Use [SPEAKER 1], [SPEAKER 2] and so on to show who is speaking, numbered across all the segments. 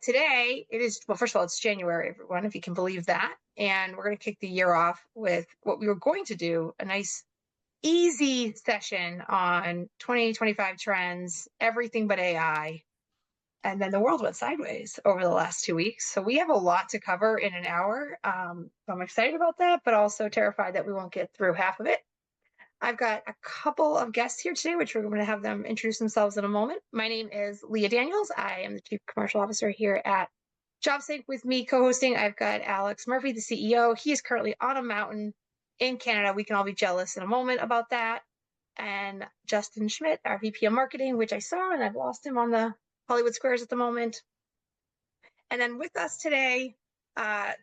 [SPEAKER 1] Today it is, well, first of all, it's January, everyone, if you can believe that. And we're going to kick the year off with what we were going to do, a nice, easy session on 2025 trends, everything but AI. And then the world went sideways over the last 2 weeks. So we have a lot to cover in an hour. So I'm excited about that, but also terrified that we won't get through half of it. I've got a couple of guests here today, which we're going to have them introduce themselves in a moment. My name is Leah Daniels. I am the Chief Commercial Officer here at JobSync. With me co-hosting, I've got Alex Murphy, the CEO. He is currently on a mountain in Canada. We can all be jealous in a moment about that. And Justin Schmidt, our VP of Marketing, which I saw, and I've lost him on the Hollywood Squares at the moment. And then with us today,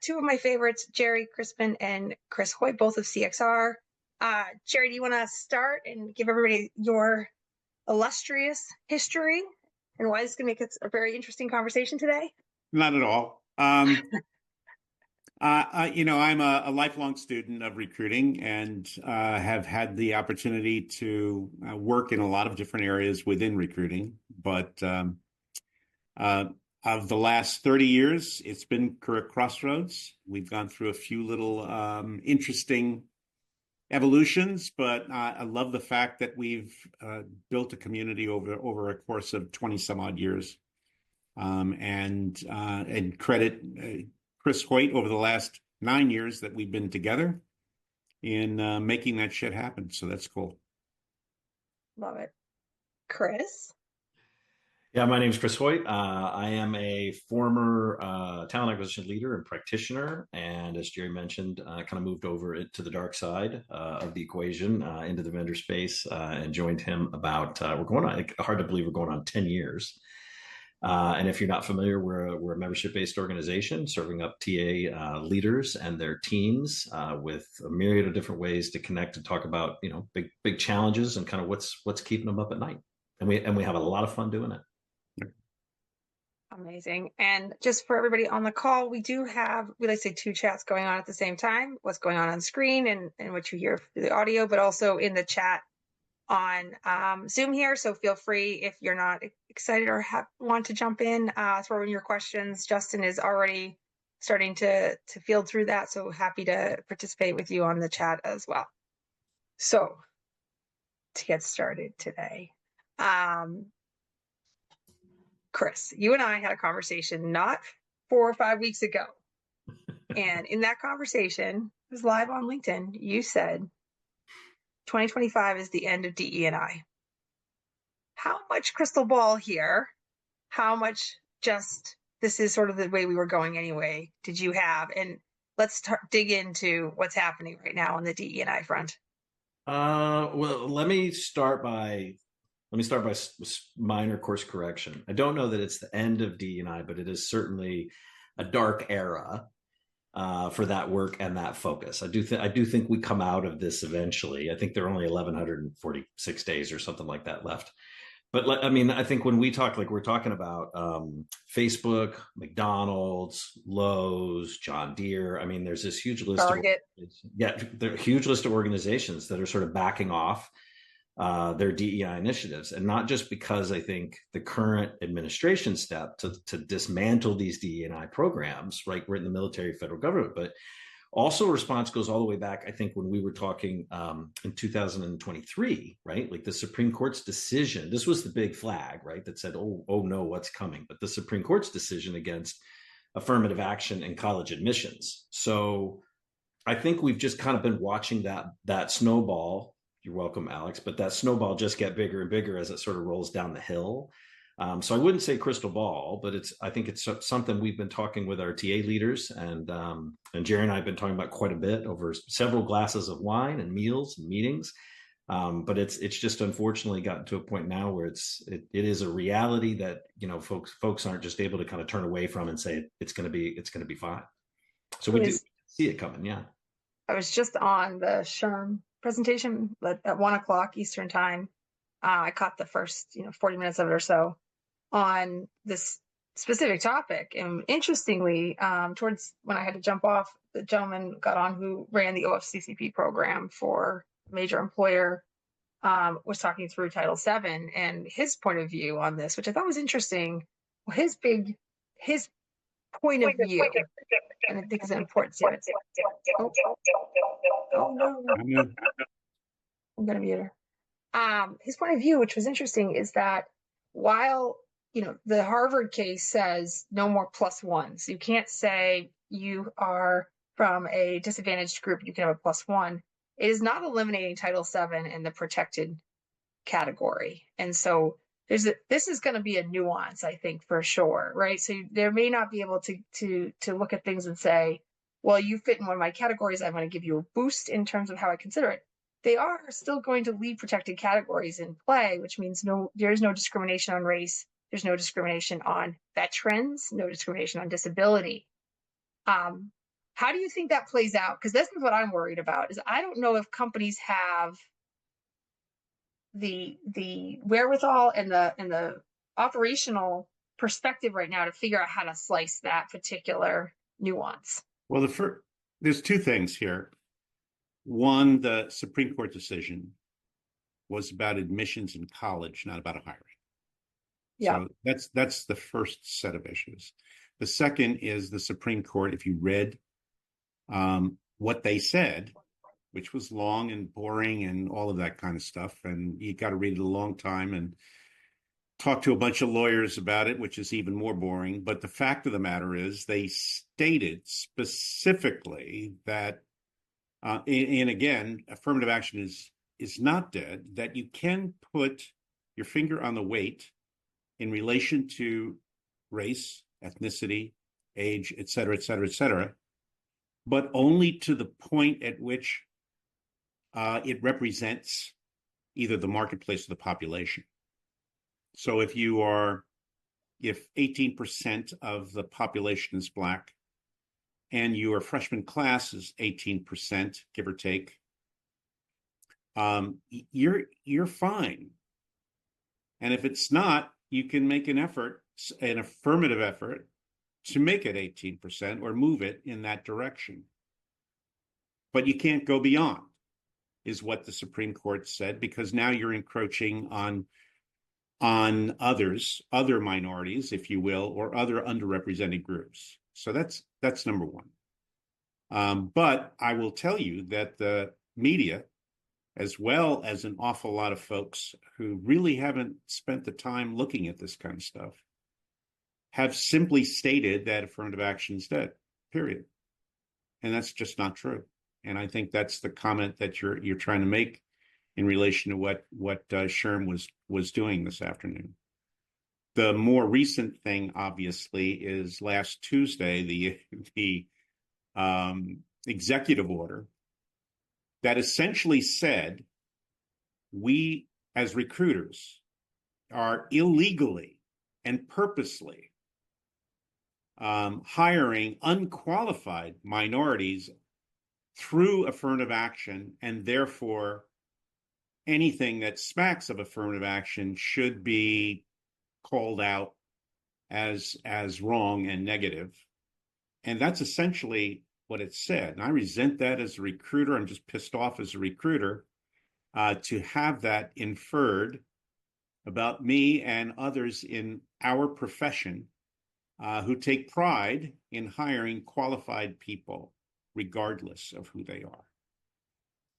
[SPEAKER 1] two of my favorites, Gerry, Crispin, and Chris Hoyt, both of CXR. Gerry, do you want to start and give everybody your illustrious history and why this is going to make it a very interesting conversation today?
[SPEAKER 2] Not at all. I'm a lifelong student of recruiting and have had the opportunity to work in a lot of different areas within recruiting. But of the last 30 years, it's been CareerXroads. We've gone through a few little interesting evolutions, but I love the fact that we've built a community over a course of 20 some odd years, and credit Chris Hoyt over the last 9 years that we've been together in making that shit happen. So that's cool.
[SPEAKER 1] Love it. Chris?
[SPEAKER 3] Yeah, my name is Chris Hoyt. I am a former talent acquisition leader and practitioner, and as Gerry mentioned, kind of moved over to the dark side of the equation, into the vendor space, and joined him about, we're going on, hard to believe we're going on 10 years. And if you're not familiar, we're a membership-based organization serving up TA leaders and their teams with a myriad of different ways to connect and talk about, big challenges and kind of what's keeping them up at night. And we have a lot of fun doing it.
[SPEAKER 1] Amazing. And just for everybody on the call, we like to say, two chats going on at the same time, what's going on screen and what you hear through the audio, but also in the chat on Zoom here. So feel free, if you're not excited or want to jump in, throw in your questions. Justin is already starting to field through that. So happy to participate with you on the chat as well. So to get started today, Chris, you and I had a conversation not 4 or 5 weeks ago. And in that conversation, it was live on LinkedIn, you said 2025 is the end of DE&I. How much crystal ball here? How much just this is sort of the way we were going anyway did you have? And let's dig into what's happening right now on the DE&I front.
[SPEAKER 3] Well, let me start by minor course correction. I don't know that it's the end of DE&I, but it is certainly a dark era for that work and that focus. I do think we come out of this eventually. I think there are only 1,146 days or something like that left. But I think when we talk, like we're talking about Facebook, McDonald's, Lowe's, John Deere. There's this huge list.
[SPEAKER 1] Target.
[SPEAKER 3] There are a huge list of organizations that are sort of backing off their DEI initiatives, and not just because I think the current administration step to dismantle these DEI programs, right? We're in the military, federal government, but also response goes all the way back. I think when we were talking in 2023, right? Like the Supreme Court's decision, this was the big flag, right? That said, oh no, what's coming? But the Supreme Court's decision against affirmative action in college admissions. So I think we've just kind of been watching that snowball. You're welcome, Alex. But that snowball just get bigger and bigger as it sort of rolls down the hill. So I wouldn't say crystal ball, but I think it's something we've been talking with our TA leaders, and Gerry and I have been talking about quite a bit over several glasses of wine and meals and meetings. But it's just unfortunately gotten to a point now where it is a reality that folks aren't just able to kind of turn away from and say it's going to be fine. So we do see it coming. Yeah.
[SPEAKER 1] I was just on the SHRM presentation at 1:00 Eastern time. I caught the first 40 minutes of it or so on this specific topic. And interestingly, towards when I had to jump off, the gentleman got on who ran the OFCCP program for a major employer, was talking through Title VII and his point of view on this, which I thought was interesting. His his point of view, and I think it's an important statement. Oh, oh no, I'm gonna mute her. His point of view, which was interesting, is that while the Harvard case says no more plus ones, you can't say you are from a disadvantaged group, you can have a plus one. It is not eliminating Title VII in the protected category. And so this is going to be a nuance, I think, for sure, right? So there may not be able to look at things and say, well, you fit in one of my categories, I'm going to give you a boost in terms of how I consider it. They are still going to leave protected categories in play, which means there's no discrimination on race, there's no discrimination on veterans, no discrimination on disability. How do you think that plays out? Because this is what I'm worried about, is I don't know if companies have the wherewithal and the operational perspective right now to figure out how to slice that particular nuance.
[SPEAKER 2] Well, there's two things here. One, the Supreme Court decision was about admissions in college, not about hiring.
[SPEAKER 1] Yeah.
[SPEAKER 2] So that's the first set of issues. The second is the Supreme Court, if you read what they said, which was long and boring and all of that kind of stuff, and you got to read it a long time and talk to a bunch of lawyers about it, which is even more boring. But the fact of the matter is they stated specifically that, and again, affirmative action is not dead, that you can put your finger on the weight in relation to race, ethnicity, age, et cetera, et cetera, et cetera, but only to the point at which it represents either the marketplace or the population. So if 18% of the population is Black and your freshman class is 18%, give or take, you're fine. And if it's not, you can make an affirmative effort to make it 18% or move it in that direction. But you can't go beyond, is what the Supreme Court said, because now you're encroaching on other minorities, if you will, or other underrepresented groups. So that's number one. But I will tell you that the media, as well as an awful lot of folks who really haven't spent the time looking at this kind of stuff, have simply stated that affirmative action is dead, period. And that's just not true. And I think that's the comment that you're trying to make in relation to what Sherm was doing this afternoon. The more recent thing, obviously, is last Tuesday, the executive order that essentially said we, as recruiters, are illegally and purposely hiring unqualified minorities through affirmative action, and therefore anything that smacks of affirmative action should be called out as wrong and negative. And that's essentially what it said. And I resent that as a recruiter. I'm just pissed off as a recruiter to have that inferred about me and others in our profession who take pride in hiring qualified people, regardless of who they are.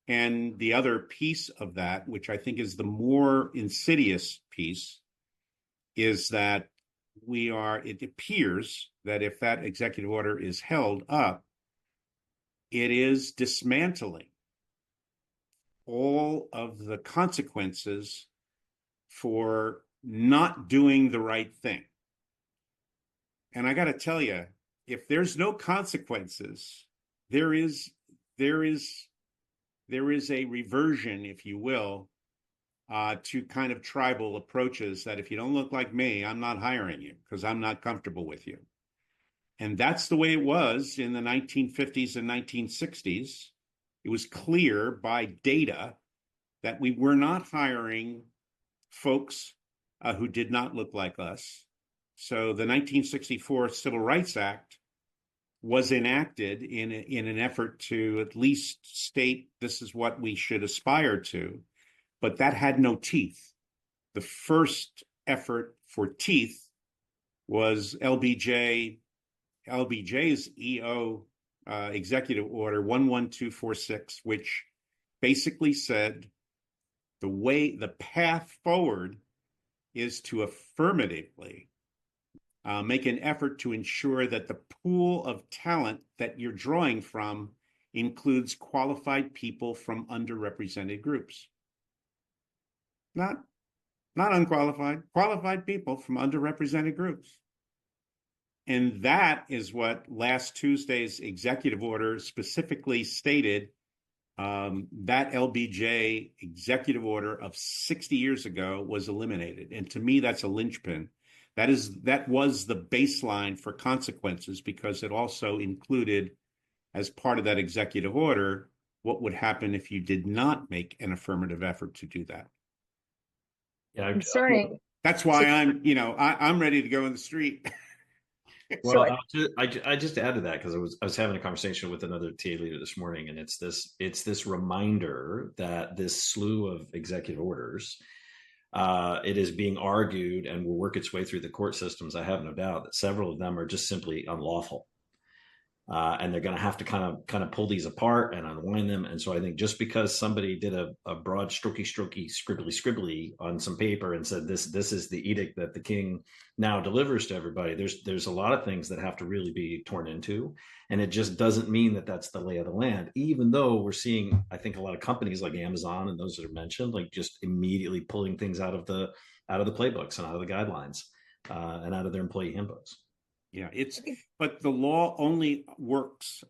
[SPEAKER 2] And the other piece of that, which I think is the more insidious piece, is that it appears that if that executive order is held up, it is dismantling all of the consequences for not doing the right thing. And I got to tell you, if there's no consequences, there is a reversion, if you will, to kind of tribal approaches that if you don't look like me, I'm not hiring you because I'm not comfortable with you. And that's the way it was in the 1950s and 1960s. It was clear by data that we were not hiring folks who did not look like us. So the 1964 Civil Rights Act was enacted in an effort to at least state this is what we should aspire to, but that had no teeth. The first effort for teeth was LBJ's EO executive order 11246, which basically said the path forward is to affirmatively make an effort to ensure that the pool of talent that you're drawing from includes qualified people from underrepresented groups. Not unqualified, qualified people from underrepresented groups. And that is what last Tuesday's executive order specifically stated. That LBJ executive order of 60 years ago was eliminated. And to me, that's a linchpin. That was the baseline for consequences, because it also included, as part of that executive order, what would happen if you did not make an affirmative effort to do that.
[SPEAKER 3] Yeah,
[SPEAKER 1] Concerning.
[SPEAKER 2] That's why I'm ready to go in the street.
[SPEAKER 3] well, I just add to that, because I was having a conversation with another TA leader this morning, and it's this reminder that this slew of executive orders, it is being argued and will work its way through the court systems. I have no doubt that several of them are just simply unlawful. And they're going to have to kind of pull these apart and unwind them. And so I think just because somebody did a broad strokey, scribbly on some paper and said this is the edict that the king now delivers to everybody, there's a lot of things that have to really be torn into, and it just doesn't mean that that's the lay of the land. Even though we're seeing, I think, a lot of companies like Amazon and those that are mentioned, like, just immediately pulling things out of the playbooks and out of the guidelines and out of their employee handbooks.
[SPEAKER 2] Yeah, but the law only works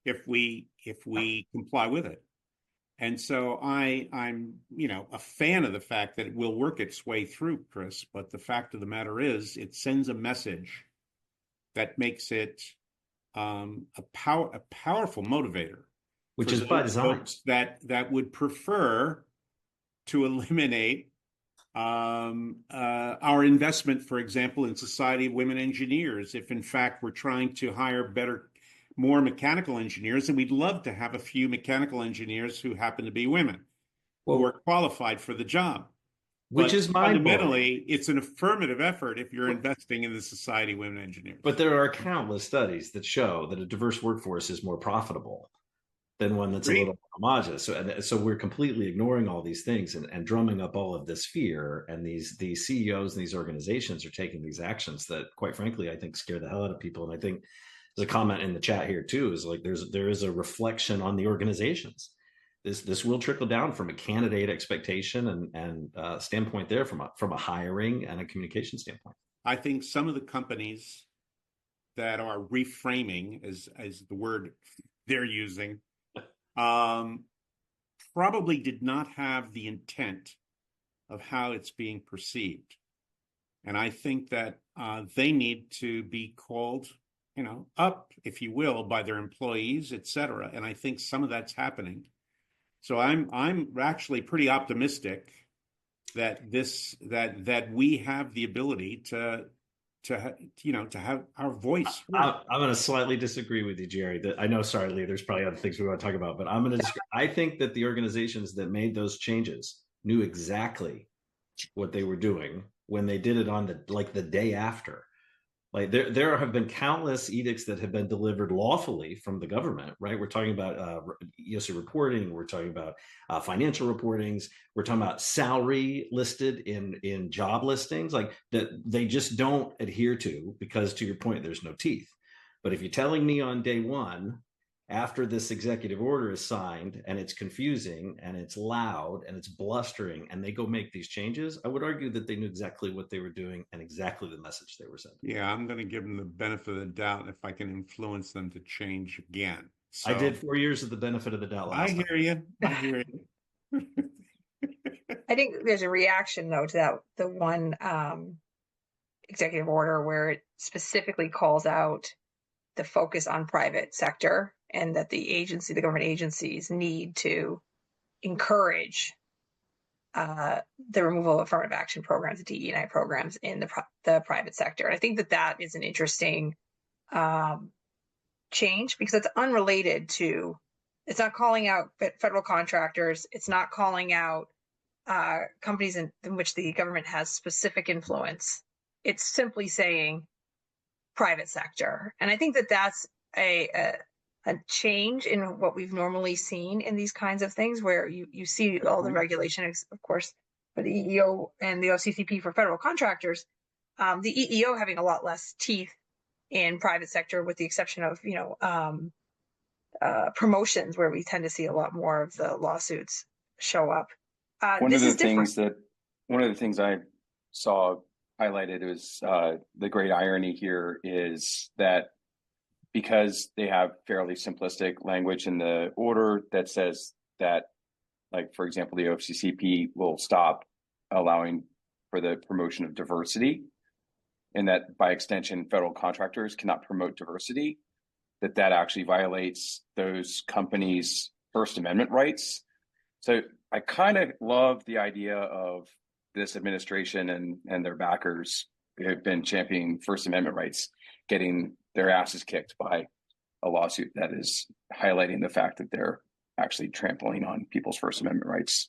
[SPEAKER 2] if we comply with it. And so I'm a fan of the fact that it will work its way through, Chris, but the fact of the matter is it sends a message that makes it a powerful motivator,
[SPEAKER 3] which is by design,
[SPEAKER 2] that would prefer to eliminate our investment, for example, in Society of Women Engineers, if in fact we're trying to hire more mechanical engineers, and we'd love to have a few mechanical engineers who happen to be women, who are qualified for the job.
[SPEAKER 3] Which is
[SPEAKER 2] fundamentally, it's an affirmative effort if you're investing in the Society of Women Engineers.
[SPEAKER 3] But there are countless studies that show that a diverse workforce is more profitable than one that's a little homogenous. So we're completely ignoring all these things and drumming up all of this fear. And these CEOs and these organizations are taking these actions that, quite frankly, I think scare the hell out of people. And I think there's a comment in the chat here too, is like there is a reflection on the organizations. This will trickle down from a candidate expectation and standpoint there, from a hiring and a communication standpoint.
[SPEAKER 2] I think some of the companies that are reframing, as the word they're using, probably did not have the intent of how it's being perceived. And I think that they need to be called, up, if you will, by their employees, et cetera. And I think some of that's happening. So I'm actually pretty optimistic that that we have the ability to have our voice.
[SPEAKER 3] I'm going to slightly disagree with you, Gerry. I know, sorry, Lee, there's probably other things we want to talk about, but I'm going to I think that the organizations that made those changes knew exactly what they were doing when they did it on the day after. Like there have been countless edicts that have been delivered lawfully from the government, right? We're talking about EOC reporting. We're talking about financial reportings. We're talking about salary listed in job listings, like that they just don't adhere to, because, to your point, there's no teeth. But if you're telling me on day one, after this executive order is signed and it's confusing and it's loud and it's blustering and they go make these changes, I would argue that they knew exactly what they were doing and exactly the message they were sending.
[SPEAKER 2] Yeah, I'm going to give them the benefit of the doubt if I can influence them to change again. So,
[SPEAKER 3] I did 4 years of the benefit of the doubt last time.
[SPEAKER 2] I hear you.
[SPEAKER 1] I think there's a reaction, though, to the one executive order where it specifically calls out the focus on private sector, and that the government agencies need to encourage the removal of affirmative action programs, DE&I programs in the private sector. And I think that is an interesting change, because it's unrelated to, it's not calling out federal contractors. It's not calling out companies in which the government has specific influence. It's simply saying private sector. And I think that that's a change in what we've normally seen in these kinds of things, where you see all the regulation, of course, for the EEO and the OCCP for federal contractors, the EEO having a lot less teeth in private sector, with the exception of, promotions, where we tend to see a lot more of the lawsuits show up.
[SPEAKER 4] One
[SPEAKER 1] This
[SPEAKER 4] of the
[SPEAKER 1] is different.
[SPEAKER 4] things I saw highlighted was the great irony here is that because they have fairly simplistic language in the order that says that, like, for example, the OFCCP will stop allowing for the promotion of diversity, and that by extension, federal contractors cannot promote diversity, that actually violates those companies' First Amendment rights. So I kind of love the idea of this administration and their backers who have been championing First Amendment rights getting their asses kicked by a lawsuit that is highlighting the fact that they're actually trampling on people's First Amendment rights.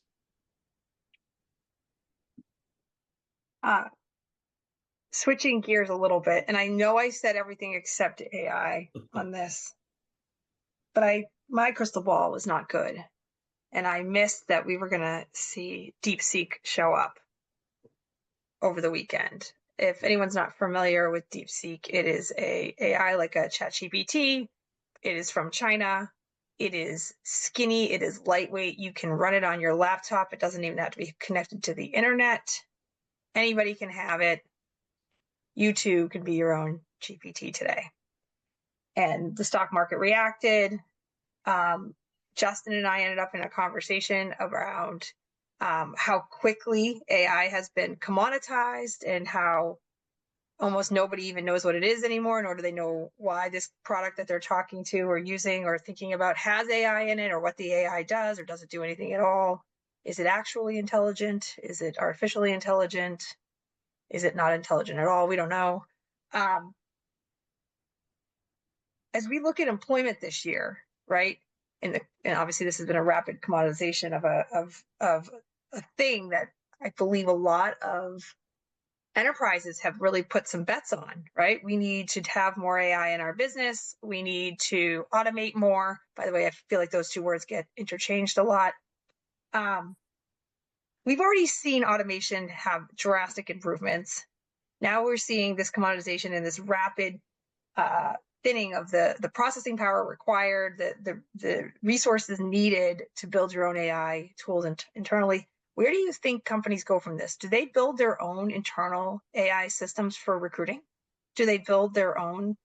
[SPEAKER 1] Switching gears a little bit, and I know I said everything except AI on this, but my crystal ball was not good, and I missed that we were going to see DeepSeek show up over the weekend. If anyone's not familiar with DeepSeek, it is a AI like a ChatGPT. It is from China. It is skinny. It is lightweight. You can run it on your laptop. It doesn't even have to be connected to the internet. Anybody can have it. You too can be your own GPT today. And the stock market reacted. Justin and I ended up in a conversation around how quickly AI has been commoditized, and how almost nobody even knows what it is anymore, nor do they know why this product that they're talking to or using or thinking about has AI in it, or what the AI does, or does it do anything at all. Is it actually intelligent? Is it artificially intelligent? Is it not intelligent at all? We don't know. As we look at employment this year, right? And obviously this has been a rapid commoditization of a thing that I believe a lot of enterprises have really put some bets on, right? We need to have more AI in our business. We need to automate more. By the way, I feel like those two words get interchanged a lot. We've already seen automation have drastic improvements. Now we're seeing this commoditization and this rapid thinning of the processing power required, the resources needed to build your own AI tools internally. Where do you think companies go from this? Do they build their own internal AI systems for recruiting? Do they build their own?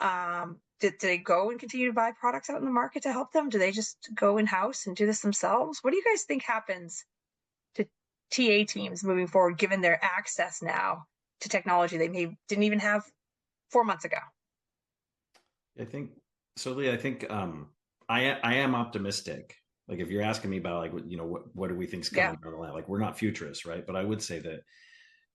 [SPEAKER 1] Do they go and continue to buy products out in the market to help them? Do they just go in-house and do this themselves? What do you guys think happens to TA teams moving forward, given their access now to technology they didn't even have 4 months ago?
[SPEAKER 3] I think so, Lee. I think I am optimistic. Like, if you're asking me about, like, what do we think's coming down the line? Like, we're not futurists, right? But I would say that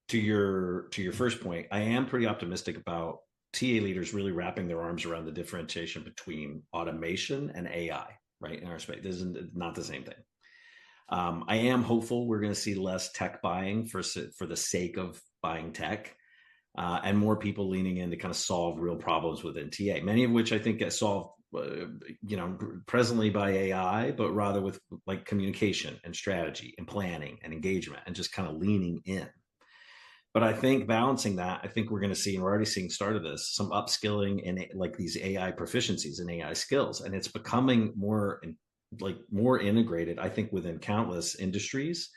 [SPEAKER 3] to your first point, I am pretty optimistic about TA leaders really wrapping their arms around the differentiation between automation and AI, right? In our space, this is not the same thing. I am hopeful we're going to see less tech buying for the sake of buying tech. And more people leaning in to kind of solve real problems within TA, many of which I think get solved, presently by AI, but rather with, like, communication and strategy and planning and engagement and just kind of leaning in. But I think balancing that, I think we're going to see, and we're already seeing start of this, some upskilling in, like, these AI proficiencies and AI skills, and it's becoming more integrated, I think, within countless industries,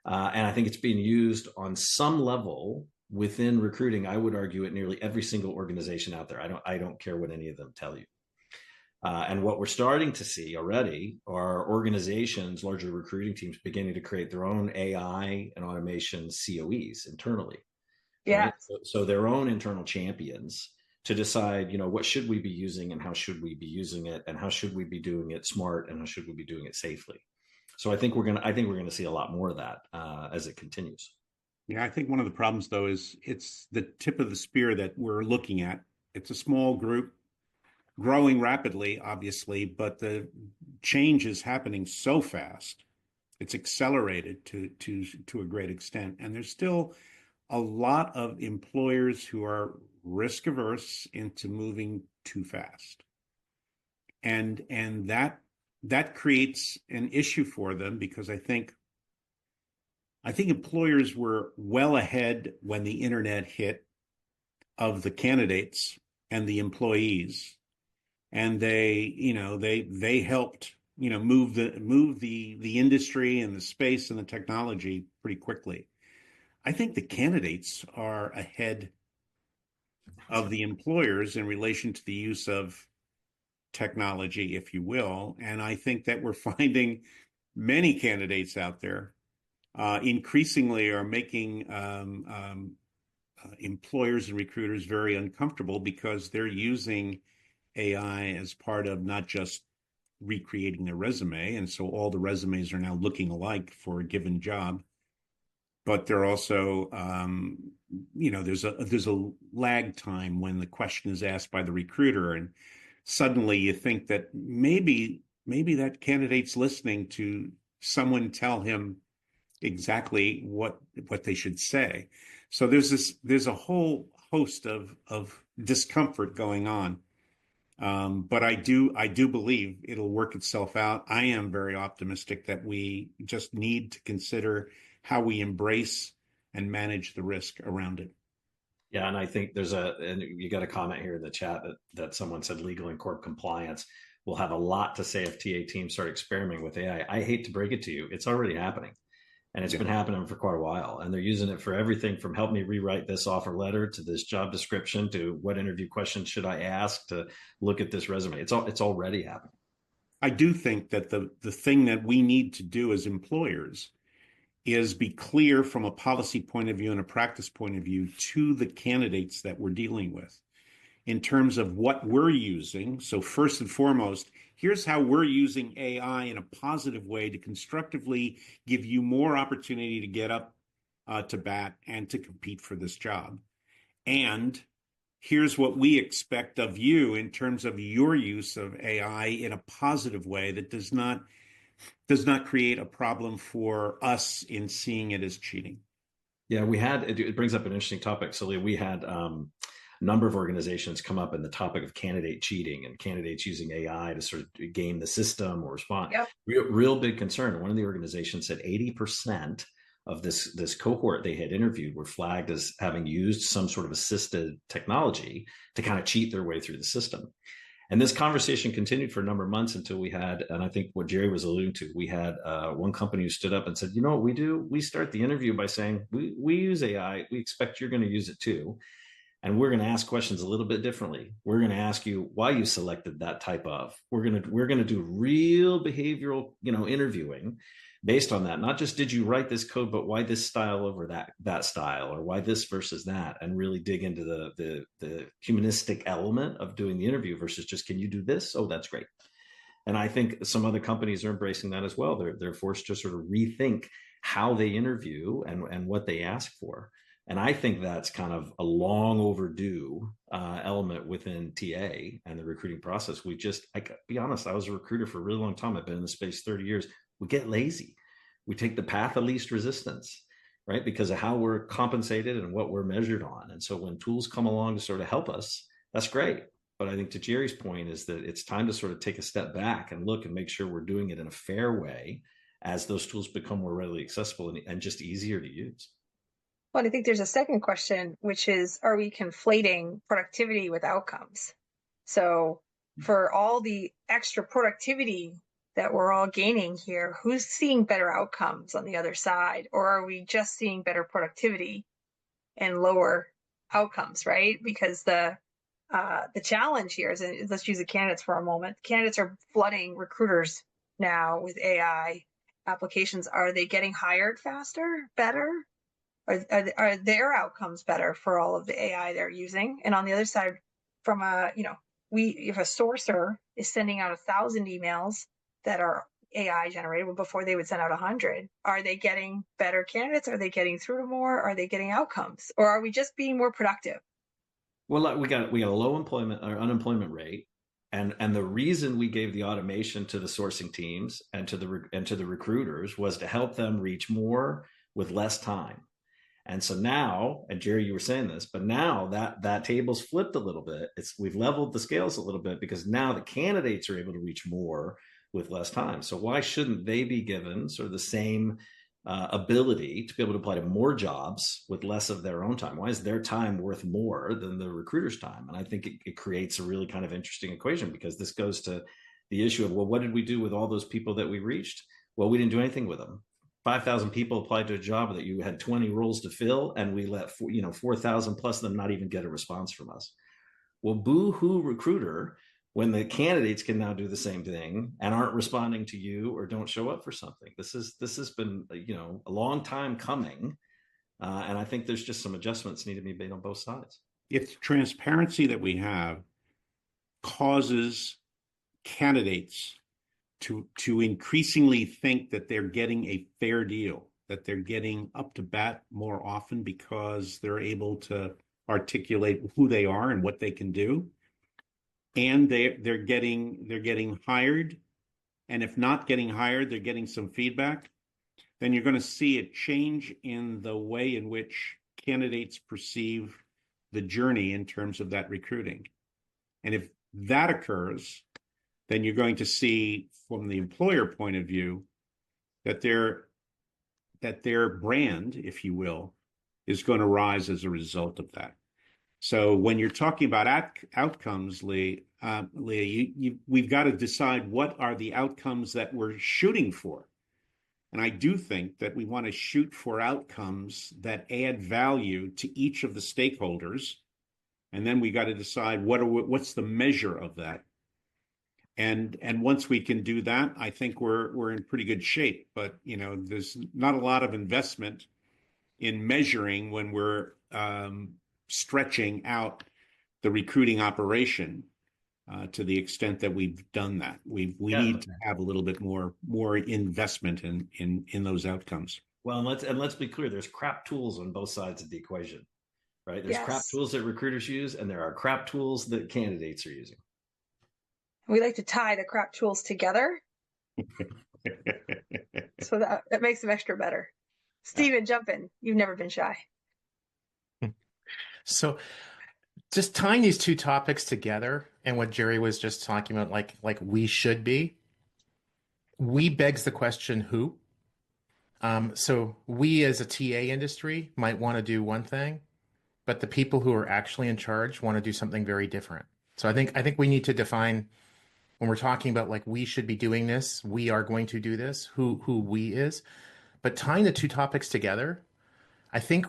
[SPEAKER 3] and I think it's being used on some level within recruiting. I would argue at nearly every single organization out there. I don't care what any of them tell you. And what we're starting to see already are organizations, larger recruiting teams, beginning to create their own AI and automation COEs internally.
[SPEAKER 1] Yeah.
[SPEAKER 3] Right? So their own internal champions to decide, what should we be using and how should we be using it, and how should we be doing it smart, and how should we be doing it safely. So I think we're gonna see a lot more of that as it continues.
[SPEAKER 2] Yeah, I think one of the problems, though, is it's the tip of the spear that we're looking at. It's a small group growing rapidly, obviously, but the change is happening so fast. It's accelerated to a great extent. And there's still a lot of employers who are risk averse into moving too fast. And that creates an issue for them, because I think employers were well ahead when the internet hit of the candidates and the employees, and they helped move the industry and the space and the technology pretty quickly. I think the candidates are ahead of the employers in relation to the use of technology, if you will. And I think that we're finding many candidates out there increasingly are making employers and recruiters very uncomfortable, because they're using AI as part of not just recreating their resume, and so all the resumes are now looking alike for a given job, but they're also there's a lag time when the question is asked by the recruiter, and suddenly you think that maybe that candidate's listening to someone tell him exactly what they should say. So there's a whole host of discomfort going on. But I do believe it'll work itself out. I am very optimistic that we just need to consider how we embrace and manage the risk around it.
[SPEAKER 3] Yeah, and I think and you got a comment here in the chat that someone said legal and corp compliance will have a lot to say if TA teams start experimenting with AI. I hate to break it to you, it's already happening. And it's been happening for quite a while. And they're using it for everything from help me rewrite this offer letter to this job description to what interview questions should I ask to look at this resume. It's already happening.
[SPEAKER 2] I do think that the thing that we need to do as employers is be clear from a policy point of view and a practice point of view to the candidates that we're dealing with in terms of what we're using. So first and foremost, here's how we're using AI in a positive way to constructively give you more opportunity to get up to bat and to compete for this job. And here's what we expect of you in terms of your use of AI in a positive way that does not create a problem for us in seeing it as cheating.
[SPEAKER 3] Yeah, it brings up an interesting topic, Celia. We had a number of organizations come up in the topic of candidate cheating and candidates using AI to sort of game the system or respond.
[SPEAKER 1] Yep.
[SPEAKER 3] Real big concern. One of the organizations said 80% of this cohort they had interviewed were flagged as having used some sort of assisted technology to kind of cheat their way through the system. And this conversation continued for a number of months until we had, and I think what Gerry was alluding to, we had one company who stood up and said, you know what we do? We start the interview by saying, we use AI. We expect you're going to use it too. And we're going to ask questions a little bit differently. We're going to ask you why you selected that type of. We're going to do real behavioral, interviewing based on that. Not just did you write this code, but why this style over that style, or why this versus that, and really dig into the humanistic element of doing the interview versus just, can you do this? Oh, that's great. And I think some other companies are embracing that as well. They're forced to sort of rethink how they interview and what they ask for. And I think that's kind of a long overdue element within TA and the recruiting process. I gotta be honest, I was a recruiter for a really long time. I've been in the space 30 years. We get lazy. We take the path of least resistance, right? Because of how we're compensated and what we're measured on. And so when tools come along to sort of help us, that's great. But I think to Gerry's point is that it's time to sort of take a step back and look and make sure we're doing it in a fair way as those tools become more readily accessible and just easier to use.
[SPEAKER 1] Well, I think there's a second question, which is, are we conflating productivity with outcomes? So for all the extra productivity that we're all gaining here, who's seeing better outcomes on the other side? Or are we just seeing better productivity and lower outcomes, right? Because the challenge here is, let's use the candidates for a moment. Candidates are flooding recruiters now with AI applications. Are they getting hired faster, better? Are their outcomes better for all of the AI they're using? And on the other side, from if a sourcer is sending out 1,000 emails that are AI generated before they would send out 100, are they getting better candidates? Are they getting through to more? Are they getting outcomes? Or are we just being more productive?
[SPEAKER 3] Well, we got a low employment or unemployment rate. And the reason we gave the automation to the sourcing teams and to the recruiters was to help them reach more with less time. And so now, and Gerry, you were saying this, but now that table's flipped a little bit. We've leveled the scales a little bit because now the candidates are able to reach more with less time. So why shouldn't they be given sort of the same ability to be able to apply to more jobs with less of their own time? Why is their time worth more than the recruiter's time? And I think it creates a really kind of interesting equation, because this goes to the issue of, well, what did we do with all those people that we reached? Well, we didn't do anything with them. 5,000 people applied to a job that you had 20 roles to fill, and we let 4,000 plus of them not even get a response from us. Well, boo-hoo recruiter, when the candidates can now do the same thing and aren't responding to you or don't show up for something. This has been a long time coming, and I think there's just some adjustments need to be made on both sides.
[SPEAKER 2] If transparency that we have causes candidates to increasingly think that they're getting a fair deal, that they're getting up to bat more often because they're able to articulate who they are and what they can do, and they're getting hired, and if not getting hired, they're getting some feedback, then you're going to see a change in the way in which candidates perceive the journey in terms of that recruiting. And if that occurs, then you're going to see, from the employer point of view, that their brand, if you will, is going to rise as a result of that. So when you're talking about outcomes, Leah, we've got to decide what are the outcomes that we're shooting for. And I do think that we want to shoot for outcomes that add value to each of the stakeholders. And then we got to decide what's the measure of that. And once we can do that, I think we're in pretty good shape. But there's not a lot of investment in measuring when we're stretching out the recruiting operation to the extent that we've done that. We need to have a little bit more investment in those outcomes.
[SPEAKER 3] Well, and let's be clear. There's crap tools on both sides of the equation, right? There's crap tools that recruiters use, and there are crap tools that candidates are using.
[SPEAKER 1] We like to tie the crap tools together. So that makes them extra better. Steven, jump in. You've never been shy.
[SPEAKER 5] So just tying these two topics together, and what Gerry was just talking about, like we should be, we begs the question, who? So we as a TA industry might want to do one thing, but the people who are actually in charge want to do something very different. So I think we need to define, when we're talking about like we should be doing this, we are going to do this, who we is. But tying the two topics together, I think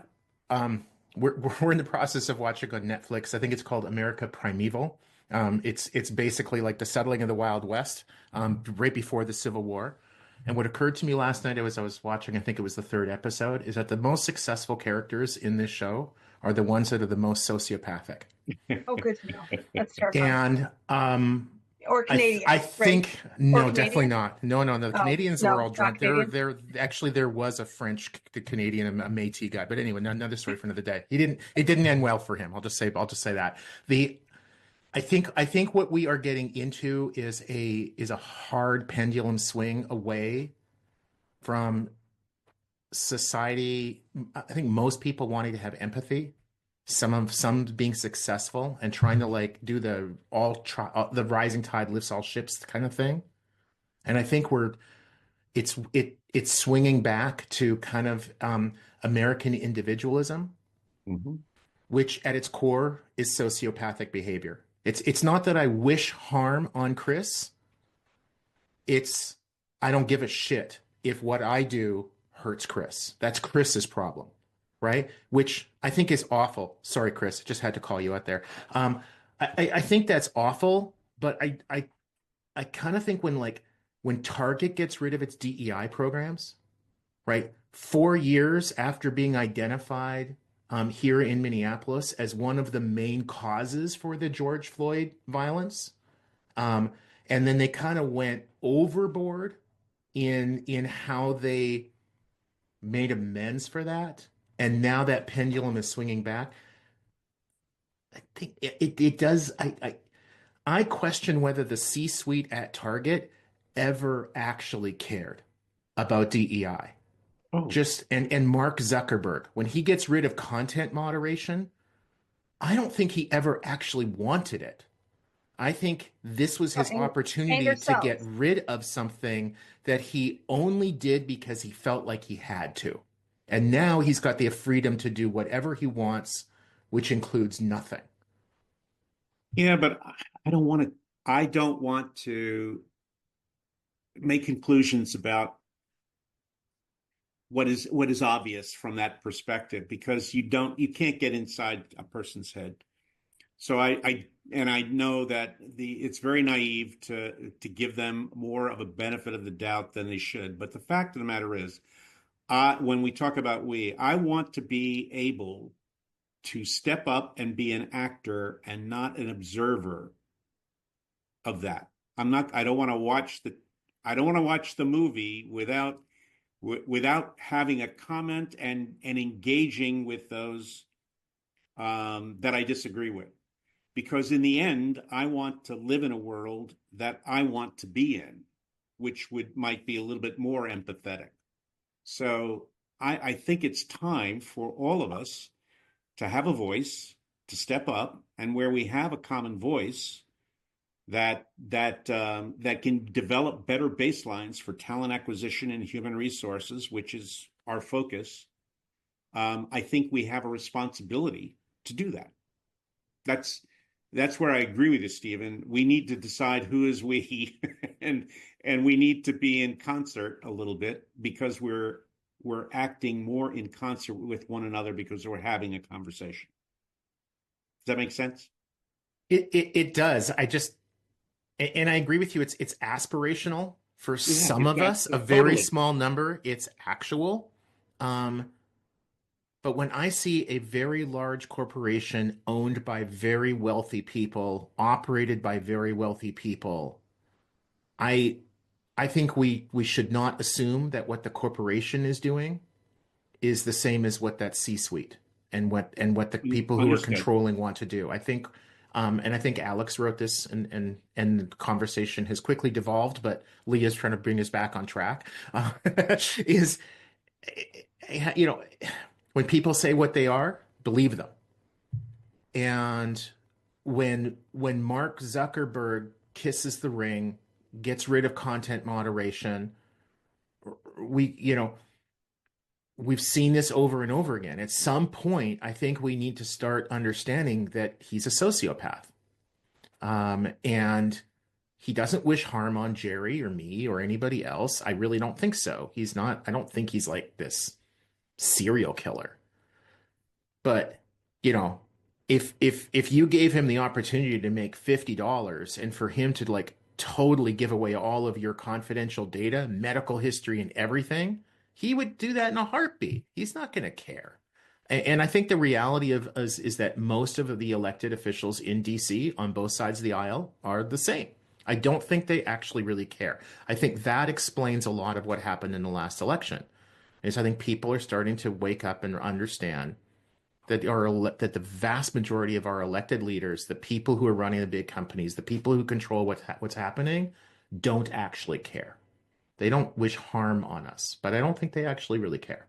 [SPEAKER 5] we're in the process of watching on Netflix. I think it's called America Primeval. It's basically like the settling of the Wild West, right before the Civil War. And what occurred to me last night as I was watching, I think it was the third episode, is that the most successful characters in this show are the ones that are the most sociopathic.
[SPEAKER 1] Oh, good to know. That's terrifying.
[SPEAKER 5] And
[SPEAKER 1] or Canadian.
[SPEAKER 5] I think
[SPEAKER 1] right?
[SPEAKER 5] no, definitely not. No. The Canadians
[SPEAKER 1] no,
[SPEAKER 5] were all drunk.
[SPEAKER 1] Canadian.
[SPEAKER 5] There was a French Canadian, a Métis guy. But anyway, another story for another day. It didn't end well for him. I'll just say that. I think what we are getting into is a hard pendulum swing away from society. I think most people wanting to have empathy, some being successful and trying to like do the rising tide lifts all ships kind of thing. And I think it's swinging back to kind of American individualism, which at its core is sociopathic behavior. It's not that I wish harm on Chris. It's I don't give a shit if what I do hurts Chris. That's Chris's problem, right? Which I think is awful. Sorry, Chris, just had to call you out there. I think that's awful, but I kind of think when Target gets rid of its DEI programs, right? 4 years after being identified here in Minneapolis as one of the main causes for the George Floyd violence. And then they kind of went overboard in how they made amends for that. And now that pendulum is swinging back. I think it does. I question whether the C-suite at Target ever actually cared about DEI.
[SPEAKER 2] Oh,
[SPEAKER 5] Just and Mark Zuckerberg, when he gets rid of content moderation, I don't think he ever actually wanted it. I think this was his
[SPEAKER 1] And
[SPEAKER 5] opportunity to get
[SPEAKER 1] yourselves.
[SPEAKER 5] rid of something that he only did because he felt like he had to. And now he's got the freedom to do whatever he wants, which includes nothing.
[SPEAKER 2] yeah, but I don't want to. I don't want to make conclusions about what is obvious from that perspective, because you can't get inside a person's head. So I know that it's very naive to give them more of a benefit of the doubt than they should. But the fact of the matter is, when we talk about I want to be able to step up and be an actor and not an observer of that. I don't want to watch the movie without having a comment and engaging with those that I disagree with. Because in the end, I want to live in a world that I want to be in, which might be a little bit more empathetic. So I think it's time for all of us to have a voice, to step up, and where we have a common voice that can develop better baselines for talent acquisition and human resources, which is our focus. I think we have a responsibility to do that. That's where I agree with you, Stephen. We need to decide who is we, and we need to be in concert a little bit, because we're acting more in concert with one another because we're having a conversation. Does that make sense?
[SPEAKER 5] It does. And I agree with you. It's aspirational for some of us, a very
[SPEAKER 2] Totally.
[SPEAKER 5] small number. It's actual. But when I see a very large corporation owned by very wealthy people, operated by very wealthy people, I I think we should not assume that what the corporation is doing is the same as what that C-suite and what the people who are
[SPEAKER 2] Understood.
[SPEAKER 5] controlling want to do. I think, and I think Alex wrote this, and the conversation has quickly devolved, but Leah's trying to bring us back on track. Is you know, when people say what they are, believe them. And when Mark Zuckerberg kisses the ring, gets rid of content moderation, we we've seen this over and over again. At some point, I think we need to start understanding that he's a sociopath. And he doesn't wish harm on Gerry or me or anybody else. I really don't think so. He's not, I don't think he's like this serial killer. But, you know, if you gave him the opportunity to make $50 and for him to like totally give away all of your confidential data, medical history and everything, he would do that in a heartbeat. He's not going to care. And I think the reality of is that most of the elected officials in DC on both sides of the aisle are the same. I don't think they actually really care. I think that explains a lot of what happened in the last election. Is I think people are starting to wake up and understand that that the vast majority of our elected leaders, the people who are running the big companies, the people who control what's happening, don't actually care. They don't wish harm on us, but I don't think they actually really care.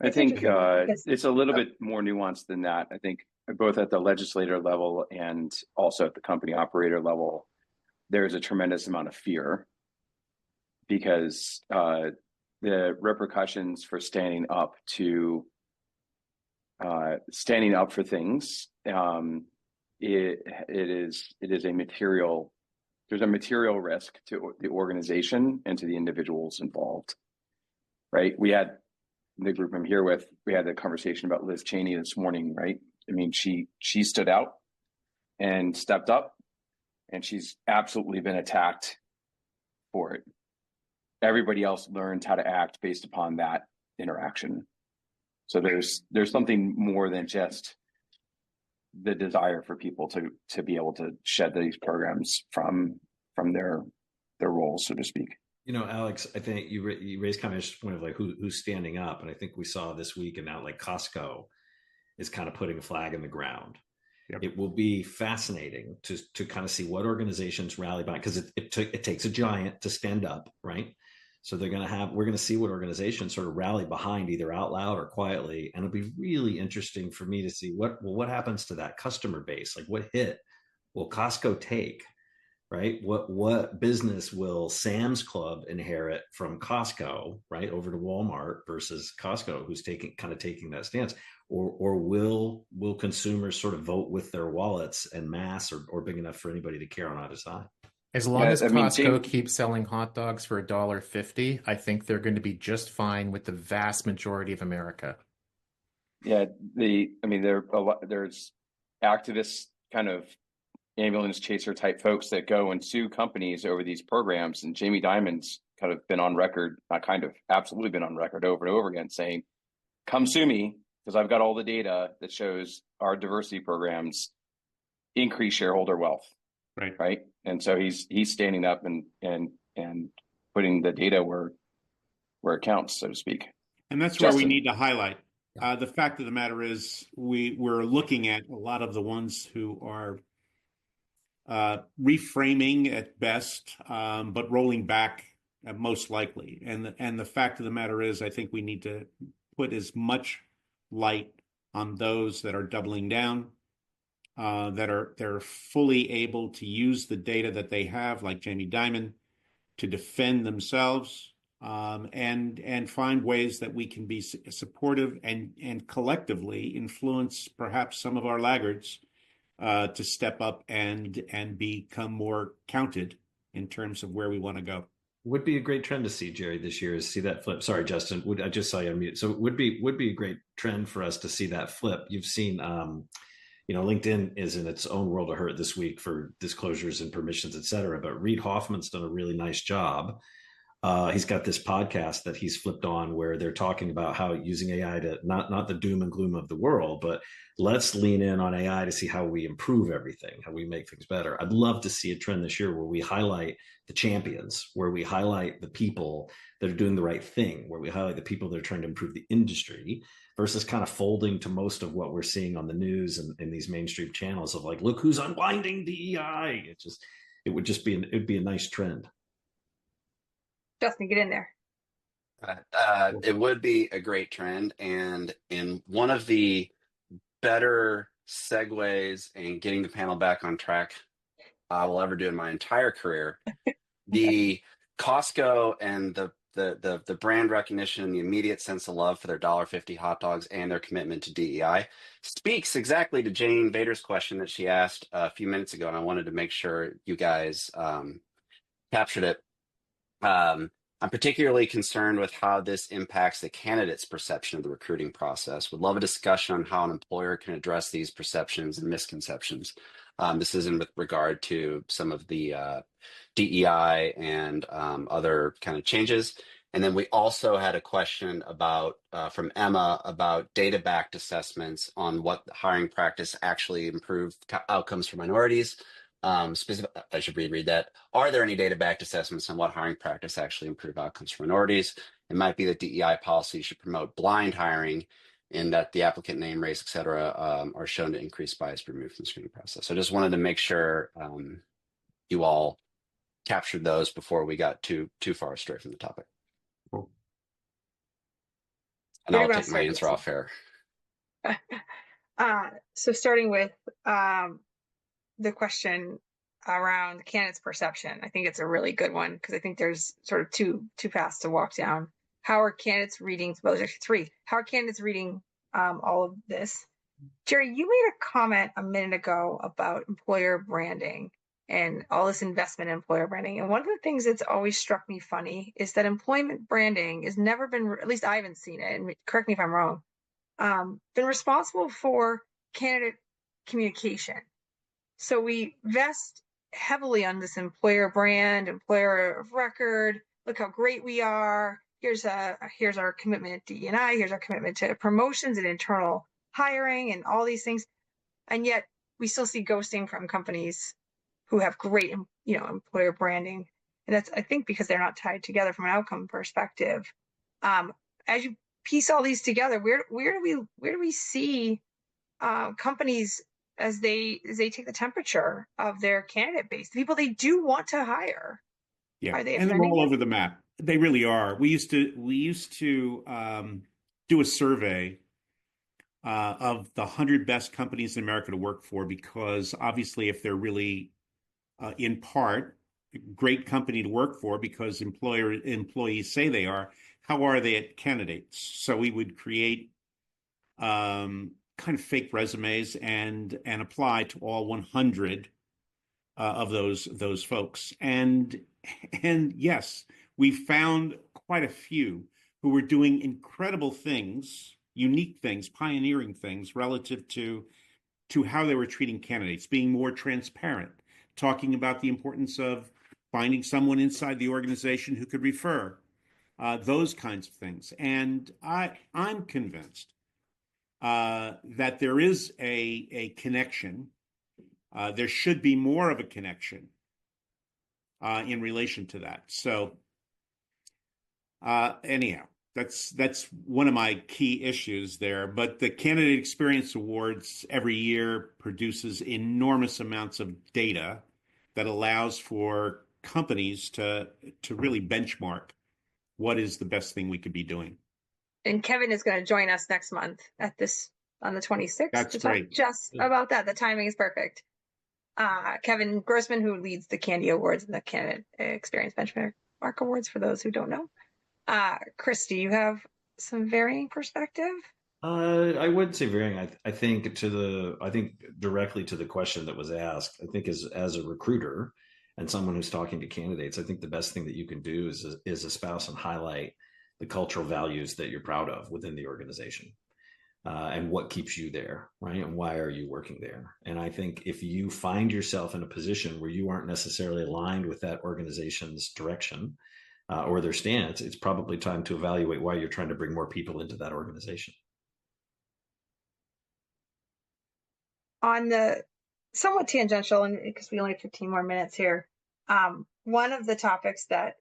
[SPEAKER 4] I
[SPEAKER 1] It's
[SPEAKER 4] think
[SPEAKER 1] interesting because
[SPEAKER 4] it's a little bit more nuanced than that. I think both at the legislator level and also at the company operator level, there's a tremendous amount of fear because the repercussions for standing up for things, it is a material. There's a material risk to the organization and to the individuals involved. Right? We had the group I'm here with. We had a conversation about Liz Cheney this morning. Right? I mean, she stood out and stepped up, and she's absolutely been attacked for it. Everybody else learned how to act based upon that interaction. So there's something more than just the desire for people to be able to shed these programs from their roles, so to speak.
[SPEAKER 3] You know, Alex, I think you raised kind of a point of like who's standing up, and I think we saw this week, and now like Costco is kind of putting a flag in the ground. Yep. It will be fascinating to kind of see what organizations rally behind, because it takes a giant to stand up, right? So we're going to see what organizations sort of rally behind either out loud or quietly. And it'll be really interesting for me to see what happens to that customer base. Like what hit will Costco take, right? What business will Sam's Club inherit from Costco, right, over to Walmart versus Costco, who's taking that stance, or will consumers sort of vote with their wallets en masse, or big enough for anybody to care on either side?
[SPEAKER 5] As long as
[SPEAKER 4] I mean,
[SPEAKER 5] Costco keeps selling hot dogs for $1.50, I think they're going to be just fine with the vast majority of America.
[SPEAKER 4] yeah, there's activists, kind of ambulance chaser type folks that go and sue companies over these programs. And Jamie Dimon's kind of been on record, not kind of, absolutely been on record over and over again saying, come sue me because I've got all the data that shows our diversity programs increase shareholder wealth. Right. And so he's standing up and putting the data where it counts, so to speak.
[SPEAKER 2] And that's where we need to highlight. The fact of the matter is we're looking at a lot of the ones who are reframing at best, but rolling back at most likely. And the fact of the matter is, I think we need to put as much light on those that are doubling down, they're fully able to use the data that they have, like Jamie Dimon, to defend themselves, and find ways that we can be supportive and collectively influence perhaps some of our laggards to step up and become more counted in terms of where we want to go.
[SPEAKER 3] Would be a great trend to see, Gerry, this year, is see that flip. Sorry, Justin, I just saw you on mute. So it would be a great trend for us to see that flip. You've seen, LinkedIn is in its own world of hurt this week for disclosures and permissions, et cetera. But Reid Hoffman's done a really nice job. He's got this podcast that he's flipped on where they're talking about how using AI to not the doom and gloom of the world, but let's lean in on AI to see how we improve everything, how we make things better. I'd love to see a trend this year where we highlight the champions, where we highlight the people that are doing the right thing, where we highlight the people that are trying to improve the industry, versus kind of folding to most of what we're seeing on the news and in these mainstream channels of like, look who's unwinding DEI. It would be a nice trend.
[SPEAKER 1] Justin, get in there.
[SPEAKER 6] It would be a great trend. And in one of the better segues and getting the panel back on track I will ever do in my entire career, the Costco and the brand recognition and the immediate sense of love for their $1.50 hot dogs and their commitment to DEI speaks exactly to Jane Vader's question that she asked a few minutes ago. And I wanted to make sure you guys captured it. I'm particularly concerned with how this impacts the candidate's perception of the recruiting process. Would love a discussion on how an employer can address these perceptions and misconceptions. This is in with regard to some of the DEI and other kind of changes. And then we also had a question about from Emma about data-backed assessments on what hiring practice actually improved outcomes for minorities. I should reread that. Are there any data-backed assessments on what hiring practice actually improve outcomes for minorities? It might be that DEI policy should promote blind hiring and that the applicant name, race, et cetera, are shown to increase bias removed from the screening process. So I just wanted to make sure you all captured those before we got too far astray from the topic.
[SPEAKER 2] Cool.
[SPEAKER 6] And I'll take my answer off air.
[SPEAKER 1] So starting with the question around the candidate's perception, I think it's a really good one because I think there's sort of two paths to walk down. How are candidates reading? Well, there's actually three. How are candidates reading all of this? Gerry, you made a comment a minute ago about employer branding and all this investment in employer branding. And one of the things that's always struck me funny is that employment branding has never been, at least I haven't seen it, and correct me if I'm wrong, been responsible for candidate communication. So we vest heavily on this employer brand, employer of record. Look how great we are. Here's our commitment to DEI. Here's our commitment to promotions and internal hiring and all these things. And yet we still see ghosting from companies who have great, employer branding. And that's, I think, because they're not tied together from an outcome perspective. As you piece all these together, where do we see companies as they take the temperature of their candidate base, the people they do want to hire?
[SPEAKER 2] Yeah,
[SPEAKER 1] Are they
[SPEAKER 2] and they're all over the map. They really are. We used to do a survey of the 100 best companies in America to work for, because obviously, if they're really in part great company to work for because employees say they are, how are they at candidates? So we would create kind of fake resumes and apply to all 100 of those folks. And yes, we found quite a few who were doing incredible things, unique things, pioneering things relative to how they were treating candidates, being more transparent, talking about the importance of finding someone inside the organization who could refer, those kinds of things. And I'm convinced that there is a connection. There should be more of a connection in relation to that. So anyhow, that's one of my key issues there. But the Candidate Experience Awards every year produces enormous amounts of data that allows for companies to really benchmark what is the best thing we could be doing.
[SPEAKER 1] And Kevin is going to join us next month on the 26th.
[SPEAKER 2] That's
[SPEAKER 1] to talk
[SPEAKER 2] great.
[SPEAKER 1] just about that. The timing is perfect. Kevin Grossman, who leads the Candy Awards and the Candidate Experience Benchmark Awards, for those who don't know. Chris, do you have some varying perspective?
[SPEAKER 3] I wouldn't say varying. I think directly to the question that was asked. I think as a recruiter and someone who's talking to candidates, I think the best thing that you can do is espouse and highlight the cultural values that you're proud of within the organization, and what keeps you there, right? And why are you working there? And I think if you find yourself in a position where you aren't necessarily aligned with that organization's direction or their stance, it's probably time to evaluate why you're trying to bring more people into that organization.
[SPEAKER 1] On the somewhat tangential, and because we only have 15 more minutes here, one of the topics that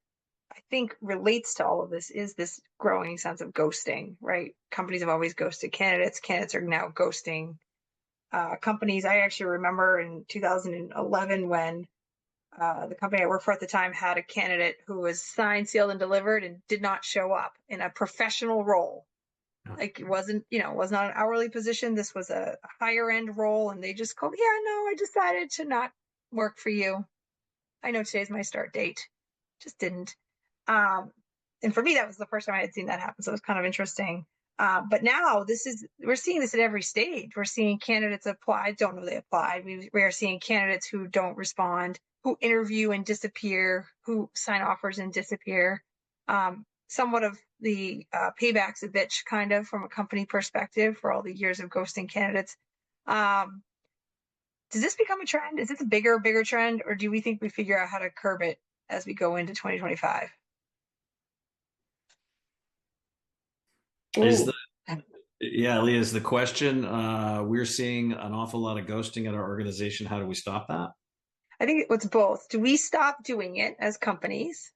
[SPEAKER 1] I think relates to all of this is this growing sense of ghosting, right? Companies have always ghosted candidates. Candidates are now ghosting companies. I actually remember in 2011 when the company I worked for at the time had a candidate who was signed, sealed, and delivered and did not show up in a professional role. Like it was not an hourly position. This was a higher end role. And they just called, yeah, no, I decided to not work for you. I know today's my start date. Just didn't. And for me, that was the first time I had seen that happen. So it was kind of interesting. But now we're seeing this at every stage. We're seeing candidates apply, don't know they applied. We are seeing candidates who don't respond, who interview and disappear, who sign offers and disappear. Somewhat of the payback's a bitch, kind of, from a company perspective for all the years of ghosting candidates. Does this become a trend? Is this a bigger trend? Or do we think we figure out how to curb it as we go into 2025?
[SPEAKER 3] Lee, is the question, we're seeing an awful lot of ghosting at our organization. How do we stop that?
[SPEAKER 1] I think it's both. Do we stop doing it as companies,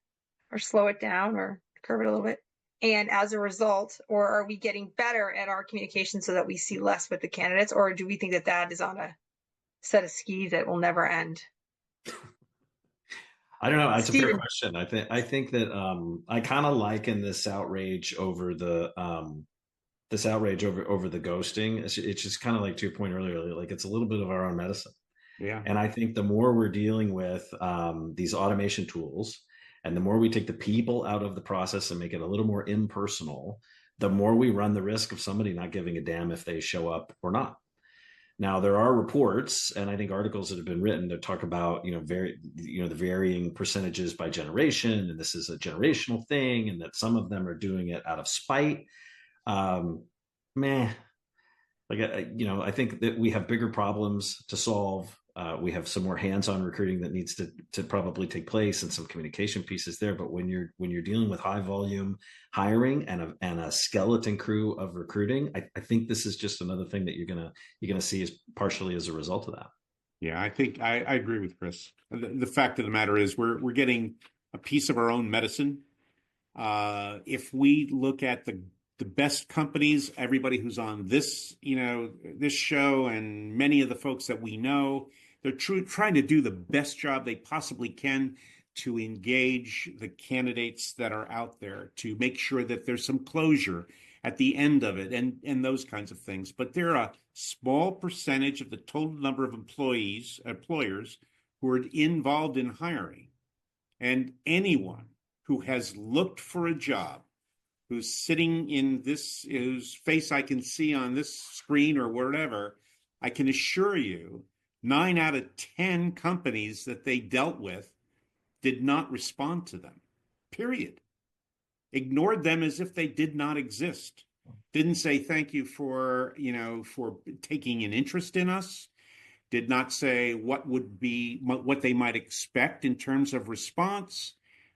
[SPEAKER 1] or slow it down, or curb it a little bit? And as a result, or are we getting better at our communication so that we see less with the candidates? Or do we think that is on a set of skis that will never end?
[SPEAKER 3] I don't know. It's a fair question. I think that I kind of liken this outrage over the ghosting. It's just kind of like, to your point earlier, like it's a little bit of our own medicine.
[SPEAKER 2] Yeah.
[SPEAKER 3] And I think the more we're dealing with these automation tools, and the more we take the people out of the process and make it a little more impersonal, the more we run the risk of somebody not giving a damn if they show up or not. Now, there are reports and I think articles that have been written that talk about, the varying percentages by generation, and this is a generational thing, and that some of them are doing it out of spite. I think that we have bigger problems to solve. We have some more hands-on recruiting that needs to probably take place, and some communication pieces there. But when you're dealing with high volume hiring and a skeleton crew of recruiting, I think this is just another thing that you're gonna see as partially as a result of that.
[SPEAKER 2] Yeah, I think I agree with Chris. The fact of the matter is we're getting a piece of our own medicine. If we look at the best companies, everybody who's on this show, and many of the folks that we know, they're trying to do the best job they possibly can to engage the candidates that are out there, to make sure that there's some closure at the end of it, and those kinds of things. But they're a small percentage of the total number of employers who are involved in hiring. And anyone who has looked for a job, who's sitting in this, whose face I can see on this screen or whatever, I can assure you 9 out of 10 companies that they dealt with did not respond to them, period. Ignored them as if they did not exist. Didn't say thank you for taking an interest in us. Did not say what they might expect in terms of response.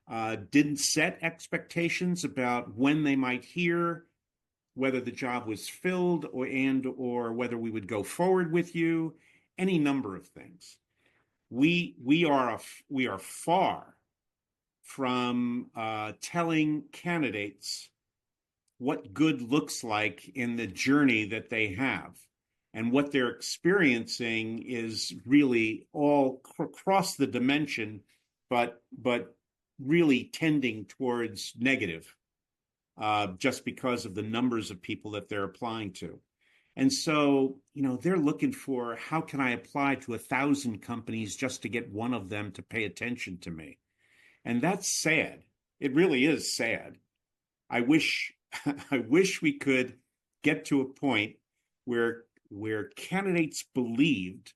[SPEAKER 2] Didn't set expectations about when they might hear whether the job was filled or whether we would go forward with you. Any number of things. We are far from telling candidates what good looks like in the journey that they have. And what they're experiencing is really all across the dimension, but really tending towards negative, just because of the numbers of people that they're applying to. And so, they're looking for, how can I apply to 1,000 companies just to get one of them to pay attention to me? And that's sad. It really is sad. I wish we could get to a point where candidates believed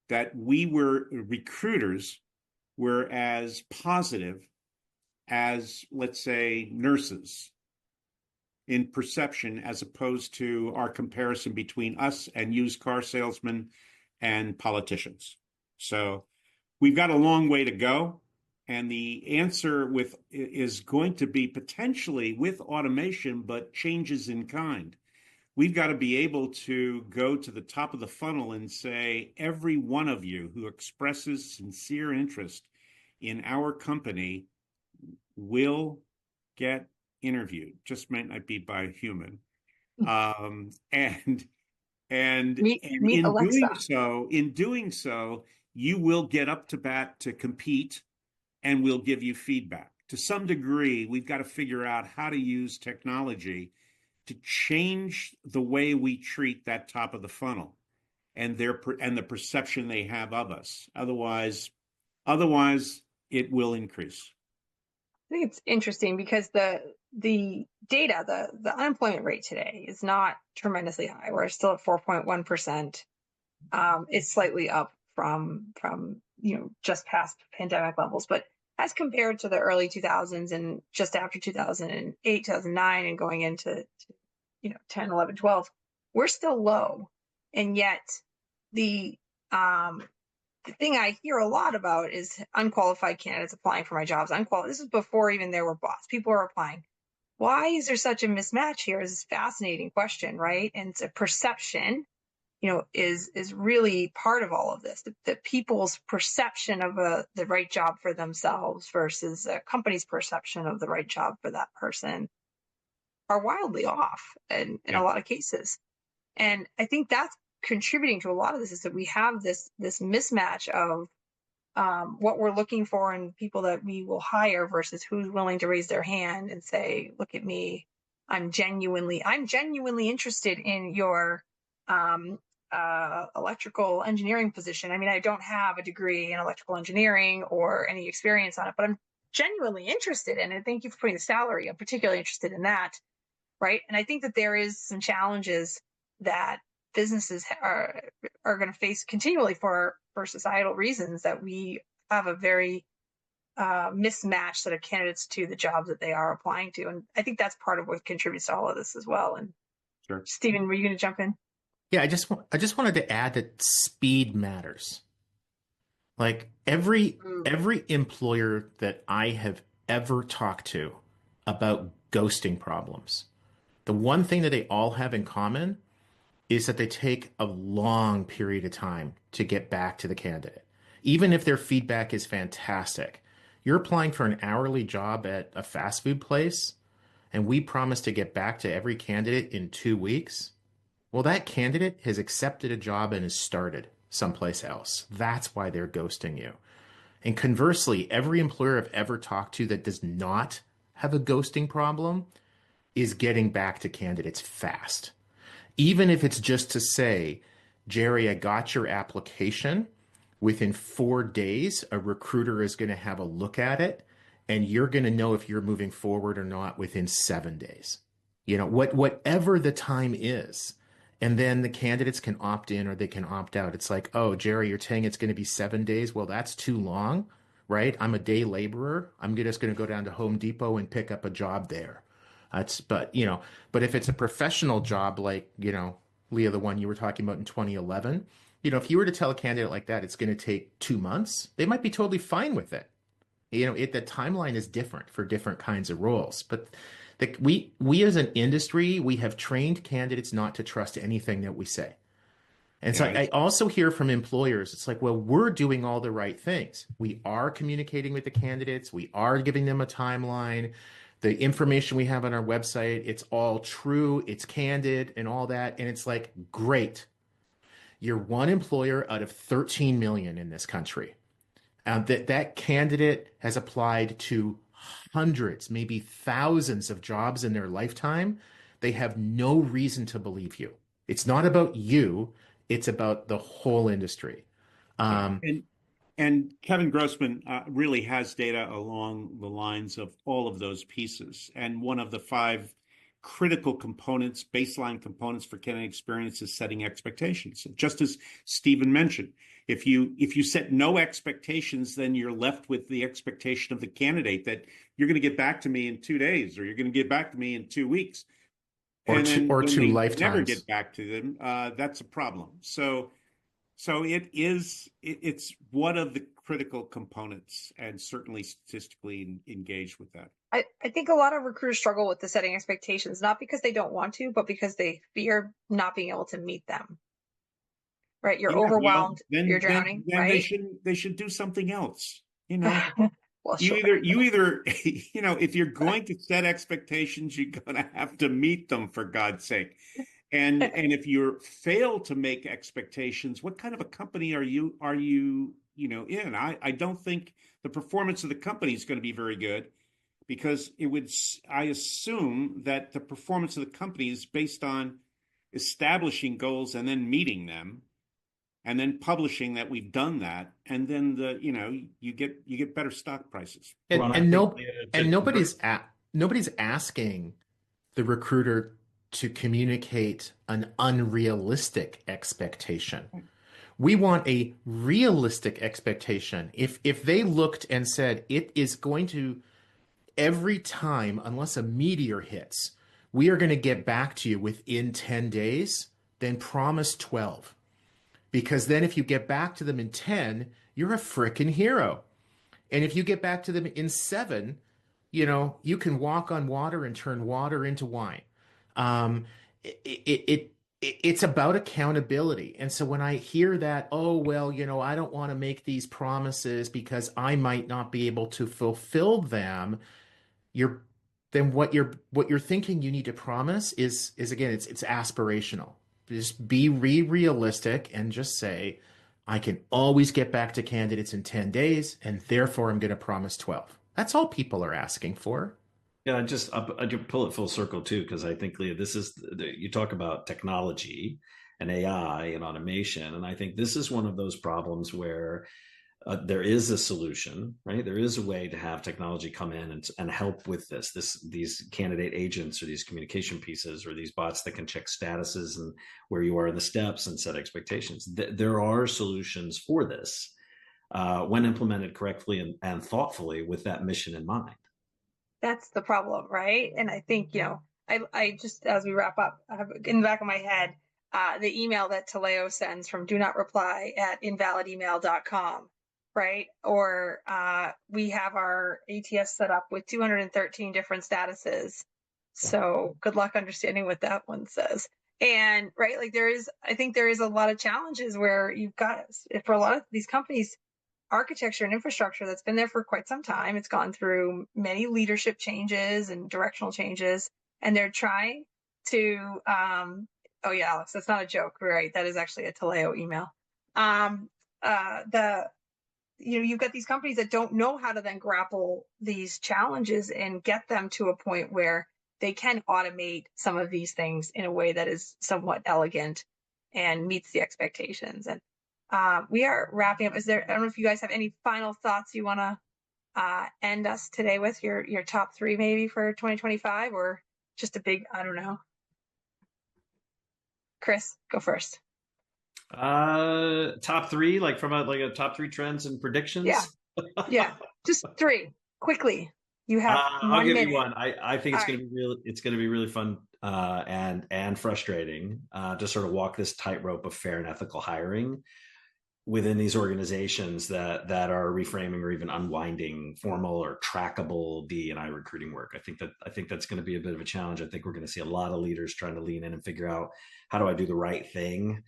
[SPEAKER 2] that recruiters were as positive as, let's say, nurses in perception, as opposed to our comparison between us and used car salesmen and politicians. So we've got a long way to go. And the answer is going to be potentially with automation, but changes in kind. We've got to be able to go to the top of the funnel and say, every one of you who expresses sincere interest in our company will get interviewed. Just might not be by a human. And
[SPEAKER 1] Meet Alexa.
[SPEAKER 2] in doing so, you will get up to bat to compete, and we'll give you feedback. To some degree, we've got to figure out how to use technology to change the way we treat that top of the funnel and the perception they have of us. Otherwise, it will increase.
[SPEAKER 1] I think it's interesting because the data, the unemployment rate today is not tremendously high. We're still at 4.1%. It's slightly up from just past pandemic levels, but as compared to the early 2000s and just after 2008, 2009, and going into 10, 11, 12, we're still low. And yet the thing I hear a lot about is unqualified candidates applying for my jobs. This is before even there were bots. People are applying. Why is there such a mismatch here? Is a fascinating question, right? And it's a perception, is really part of all of this. That people's perception of the right job for themselves versus a company's perception of the right job for that person are wildly off in a lot of cases. And I think that's contributing to a lot of this, is that we have this mismatch of what we're looking for in people that we will hire versus who's willing to raise their hand and say, look at me, I'm genuinely interested in your electrical engineering position. I mean, I don't have a degree in electrical engineering or any experience on it, but I'm genuinely interested in it. Thank you for putting the salary. I'm particularly interested in that. Right. And I think that there is some challenges that businesses are going to face continually for societal reasons, that we have a very mismatched set of candidates to the jobs that they are applying to. And I think that's part of what contributes to all of this as well. And
[SPEAKER 2] sure.
[SPEAKER 1] Stephen, were you going to jump in?
[SPEAKER 5] Yeah, I just wanted to add that speed matters. Like every employer that I have ever talked to about ghosting problems, the one thing that they all have in common is that they take a long period of time to get back to the candidate. Even if their feedback is fantastic, you're applying for an hourly job at a fast food place, and we promise to get back to every candidate in 2 weeks. Well, that candidate has accepted a job and has started someplace else. That's why they're ghosting you. And conversely, every employer I've ever talked to that does not have a ghosting problem is getting back to candidates fast. Even if it's just to say, Gerry, I got your application. Within 4 days, a recruiter is going to have a look at it, and you're going to know if you're moving forward or not within 7 days. Whatever the time is. And then the candidates can opt in or they can opt out. It's like, oh, Gerry, you're saying it's going to be 7 days. Well, that's too long, right? I'm a day laborer. I'm just going to go down to Home Depot and pick up a job there. But if it's a professional job like, Leah, the one you were talking about in 2011, if you were to tell a candidate like that, it's going to take 2 months, they might be totally fine with it. The timeline is different for different kinds of roles. But we as an industry, we have trained candidates not to trust anything that we say. And so I also hear from employers, it's like, well, we're doing all the right things. We are communicating with the candidates. We are giving them a timeline. The information we have on our website, it's all true, it's candid and all that. And it's like, great. You're one employer out of 13 million in this country. That candidate has applied to hundreds, maybe thousands of jobs in their lifetime. They have no reason to believe you. It's not about you. It's about the whole industry.
[SPEAKER 2] And Kevin Grossman really has data along the lines of all of those pieces. And one of the 5 critical components, baseline components for candidate experience is setting expectations. Just as Stephen mentioned, if you set no expectations, then you're left with the expectation of the candidate that you're going to get back to me in 2 days, or you're going to get back to me in 2 weeks.
[SPEAKER 5] Or two lifetimes.
[SPEAKER 2] Never get back to them. That's a problem. So it's one of the critical components, and certainly statistically engaged with that.
[SPEAKER 1] I think a lot of recruiters struggle with the setting expectations, not because they don't want to, but because they fear not being able to meet them. Right? You're overwhelmed. You're drowning.
[SPEAKER 2] Then
[SPEAKER 1] right?
[SPEAKER 2] They should do something else.
[SPEAKER 1] Well,
[SPEAKER 2] you
[SPEAKER 1] sure.
[SPEAKER 2] either if you're going to set expectations, you're going to have to meet them, for God's sake. And if you fail to make expectations, what kind of a company are you in? I don't think the performance of the company is going to be very good, because I assume that the performance of the company is based on establishing goals and then meeting them, and then publishing that we've done that, and then you get better stock prices.
[SPEAKER 5] Nobody's asking the recruiter to communicate an unrealistic expectation. We want a realistic expectation. If they looked and said it is going to, every time, unless a meteor hits, we are going to get back to you within 10 days, then promise 12. Because then if you get back to them in 10, you're a frickin' hero. And if you get back to them in 7, you can walk on water and turn water into wine. It's about accountability. And so when I hear that, oh, well, I don't want to make these promises because I might not be able to fulfill them, then what you're thinking you need to promise is again, it's aspirational. Just be realistic and just say, I can always get back to candidates in 10 days, and therefore I'm going to promise 12. That's all people are asking for.
[SPEAKER 3] Yeah, I pull it full circle too, because I think, Leah, you talk about technology and AI and automation, and I think this is one of those problems where there is a solution, right? There is a way to have technology come in and help with these candidate agents, or these communication pieces, or these bots that can check statuses and where you are in the steps and set expectations. There are solutions for this when implemented correctly and thoughtfully with that mission in mind.
[SPEAKER 1] That's the problem, right? And I think, I just, as we wrap up, I have in the back of my head, the email that Taleo sends from do-not-reply@invalidemail.com, right? Or we have our ATS set up with 213 different statuses. So good luck understanding what that one says. And right, like I think there is a lot of challenges where you've got, for a lot of these companies, architecture and infrastructure that's been there for quite some time. It's gone through many leadership changes and directional changes, and they're trying to, oh yeah, Alex, that's not a joke, right? That is actually a Taleo email. you've got these companies that don't know how to then grapple these challenges and get them to a point where they can automate some of these things in a way that is somewhat elegant and meets the expectations. And we are wrapping up. I don't know if you guys have any final thoughts you want to end us today with, your top 3 maybe for 2025, or just a big, I don't know. Chris, go first.
[SPEAKER 3] Top 3, like from a top 3 trends and predictions.
[SPEAKER 1] Yeah, just 3 quickly. You have
[SPEAKER 3] I'll give
[SPEAKER 1] minute.
[SPEAKER 3] you one. I think it's going to be really, it's going to be really fun and frustrating to sort of walk this tightrope of fair and ethical hiring within these organizations that are reframing or even unwinding formal or trackable D&I recruiting work. I think that's going to be a bit of a challenge. I think we're going to see a lot of leaders trying to lean in and figure out, how do I do the right thing,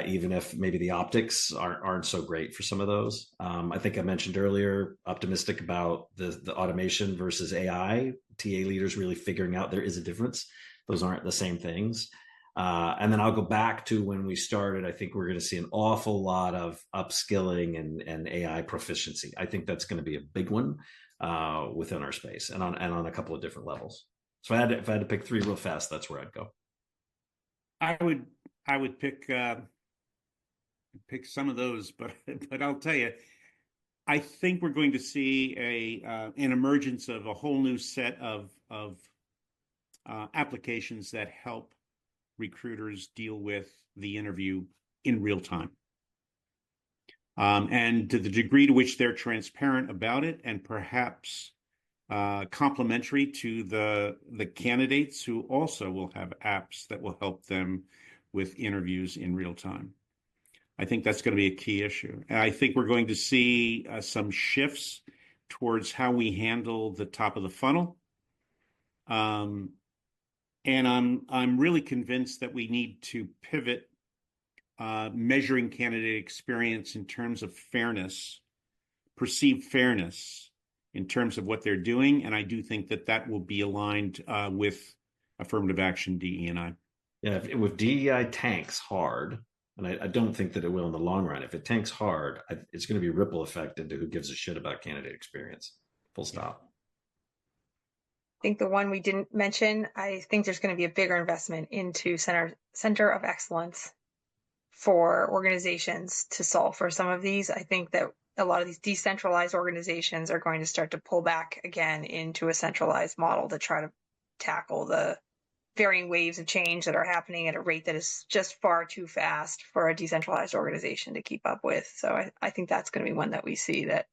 [SPEAKER 3] even if maybe the optics aren't so great for some of those. I think I mentioned earlier, optimistic about the automation versus AI. TA leaders really figuring out there is a difference. Those aren't the same things. And then I'll go back to when we started. I think we're going to see an awful lot of upskilling and AI proficiency. I think that's going to be a big one within our space and on a couple of different levels. So if I had to pick 3 real fast, that's where I'd go.
[SPEAKER 2] I would pick some of those, but I'll tell you, I think we're going to see an emergence of a whole new set of applications that help recruiters deal with the interview in real time. And to the degree to which they're transparent about it, and perhaps complementary to the candidates who also will have apps that will help them with interviews in real time. I think that's going to be a key issue. And I think we're going to see some shifts towards how we handle the top of the funnel. And I'm really convinced that we need to pivot measuring candidate experience in terms of fairness, perceived fairness in terms of what they're doing. And I do think that will be aligned with affirmative action DE&I.
[SPEAKER 3] Yeah, if DEI tanks hard, and I don't think that it will in the long run, if it tanks hard, it's going to be ripple effect into who gives a shit about candidate experience. Full stop.
[SPEAKER 1] I think the one we didn't mention, I think there's going to be a bigger investment into center of excellence for organizations to solve for some of these. I think that a lot of these decentralized organizations are going to start to pull back again into a centralized model to try to tackle the varying waves of change that are happening at a rate that is just far too fast for a decentralized organization to keep up with. So I think that's going to be one that we see that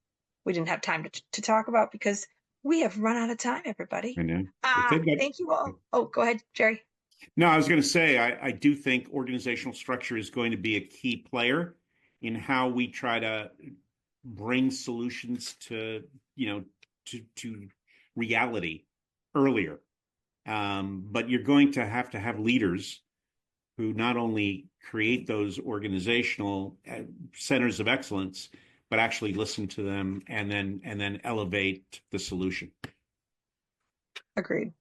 [SPEAKER 1] we didn't have time to talk about because we have run out of time, everybody.
[SPEAKER 2] I know.
[SPEAKER 1] Thank you all. Oh, go ahead, Gerry.
[SPEAKER 2] No, I was going to say, I do think organizational structure is going to be a key player in how we try to bring solutions to reality earlier. But you're going to have leaders who not only create those organizational centers of excellence, but actually listen to them and then elevate the solution.
[SPEAKER 1] Agreed.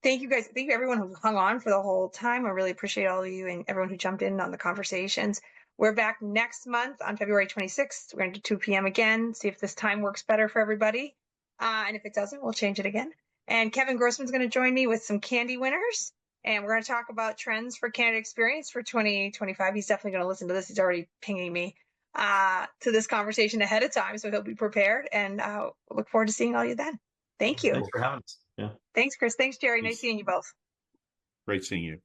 [SPEAKER 1] Thank you guys. Thank you everyone who hung on for the whole time. I really appreciate all of you and everyone who jumped in on the conversations. We're back next month on February 26th. We're going to do 2 p.m. again, see if this time works better for everybody. And if it doesn't, we'll change it again. And Kevin Grossman's going to join me with some candy winners. And we're going to talk about trends for candidate experience for 2025. He's definitely going to listen to this. He's already pinging me to this conversation ahead of time, so he'll be prepared. And look forward to seeing all you then. Thank you.
[SPEAKER 3] Thanks for having us. Yeah.
[SPEAKER 1] Thanks, Chris. Thanks, Gerry. Nice seeing you both.
[SPEAKER 2] Great seeing you.